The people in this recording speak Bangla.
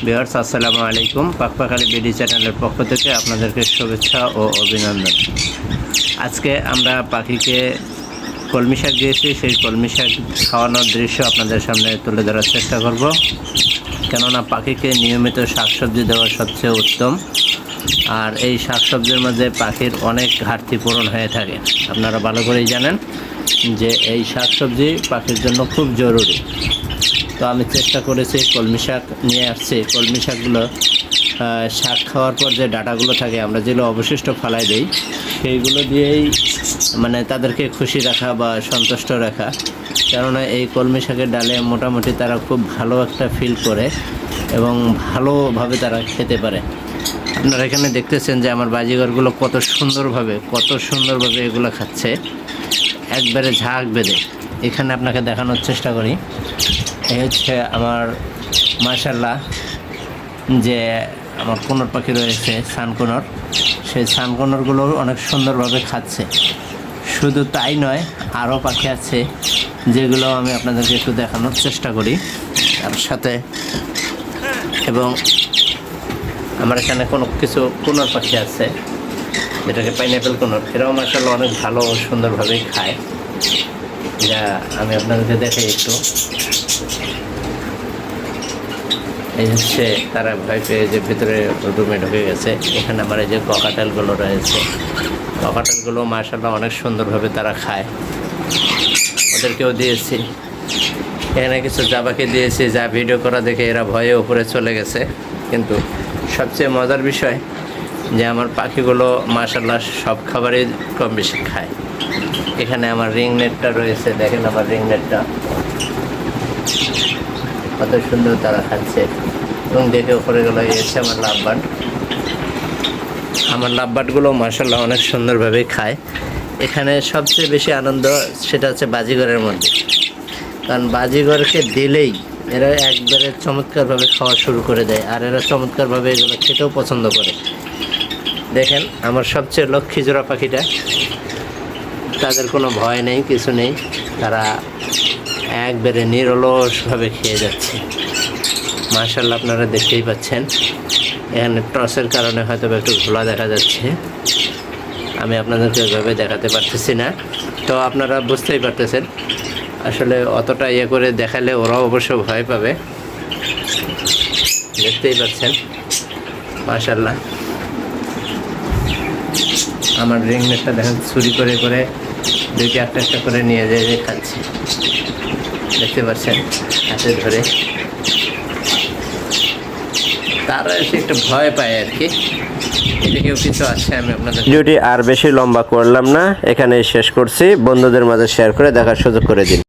ভিউয়ার্স আসসালামু আলাইকুম। পাকপাখালি বিডি চ্যানেলের পক্ষ থেকে আপনাদেরকে শুভেচ্ছা ও অভিনন্দন। আজকে আমরা পাখিকে কলমি শাক দিয়েছি, সেই কলমি শাক খাওয়ানোর দৃশ্য আপনাদের সামনে তুলে ধরার চেষ্টা করব। কেননা পাখিকে নিয়মিত শাকসবজি দেওয়া সবচেয়ে উত্তম, আর এই শাকসবজির মধ্যে পাখির অনেক ঘাটতি পূরণ হয়ে থাকে। আপনারা ভালো করেই জানেন যে এই শাকসবজি পাখির জন্য খুব জরুরি। তো আমি চেষ্টা করেছি, কলমি শাক নিয়ে আসছি। কলমি শাকগুলো শাক খাওয়ার পর যে ডাঁটাগুলো থাকে, আমরা যেগুলো অবশিষ্ট ফালাই দিই, সেইগুলো দিয়েই মানে তাদেরকে খুশি রাখা বা সন্তুষ্ট রাখা। কেননা এই কলমি শাকের ডালে মোটামুটি তারা খুব ভালো একটা ফিল করে এবং ভালোভাবে তারা খেতে পারে। আপনারা এখানে দেখতেছেন যে আমার বাজিঘরগুলো কত সুন্দরভাবে এগুলো খাচ্ছে, একবারে ঝাঁক বেঁধে। এখানে আপনাকে দেখানোর চেষ্টা করি। এই হচ্ছে আমার মাশাআল্লাহ যে আমার কোনর পাখি রয়েছে, সানকোনর। সেই সানকোনরগুলো অনেক সুন্দরভাবে খাচ্ছে। শুধু তাই নয়, আরও পাখি আছে যেগুলো আমি আপনাদেরকে একটু দেখানোর চেষ্টা করি তার সাথে। এবং আমার এখানে কোনো কিছু কোনর পাখি আছে যেটাকে পাইনঅ্যাপেল কোনর, এরাও মাশাআল্লাহ অনেক ভালো ও সুন্দরভাবেই খায়। যা আমি আপনাদেরকে দেখাই একটু। এই হচ্ছে তারা ভয় পেয়ে যে ভিতরে রুমে ঢুকে গেছে। এখানে আমার এই যে ককাটেলগুলো রয়েছে, ককাটেলগুলো মাশাআল্লাহ অনেক সুন্দরভাবে তারা খায়। ওদেরকেও দিয়েছি। এখানে কিছু জাবাকে দিয়েছি, যা ভিডিও করা দেখে এরা ভয়ে উপরে চলে গেছে। কিন্তু সবচেয়ে মজার বিষয় যে আমার পাখিগুলো মাশাআল্লাহ সব খাবারই কম বেশি খায়। এখানে আমার রিং নেটটা রয়েছে, দেখেন আমার রিং নেটটা কত সুন্দর তারা খাচ্ছে। এবং দেখে উপরে গেলো এসে আমার লাভবার্ড। আমার লাভবার্ডগুলো মাশাআল্লাহ অনেক সুন্দরভাবে খায়। এখানে সবচেয়ে বেশি আনন্দ সেটা হচ্ছে বাজিঘরের মধ্যে, কারণ বাজিঘরকে দিলেই এরা একবারে চমৎকারভাবে খাওয়া শুরু করে দেয়, আর এরা চমৎকারভাবে এগুলো খেতেও পছন্দ করে। দেখেন আমার সবচেয়ে লক্ষ্মী জোড়া পাখিটা, তাদের কোনো ভয় নেই, কিছু নেই, তারা একবারে নিরলসভাবে খেয়ে যাচ্ছে। মাশাআল্লাহ আপনারা দেখতেই পাচ্ছেন। এখানে টসের কারণে হয়তো একটু ঘোলা দেখা যাচ্ছে, আমি আপনাদেরকে ওইভাবে দেখাতে পারতেছি না। তো আপনারা বুঝতেই পারতেছেন, আসলে অতটা ইয়ে করে দেখালে ওরাও অবশ্য ভয় পাবে। দেখতেই পাচ্ছেন মাশাআল্লাহ। আমার রিং নেটটা দেখেন চুরি করে করে দুইটা একটা করে নিয়ে যায় খাচ্ছে। দেখতে পাচ্ছেন হাতে ধরে। তারা এসে একটু ভয় পায় আর কি। এদিকেও কিছু আছে, আমি আপনাদের ভিডিওটি আর বেশি লম্বা করলাম না, এখানে শেষ করছি। বন্ধুদের মাঝে শেয়ার করে দেখার সুযোগ করে দিন।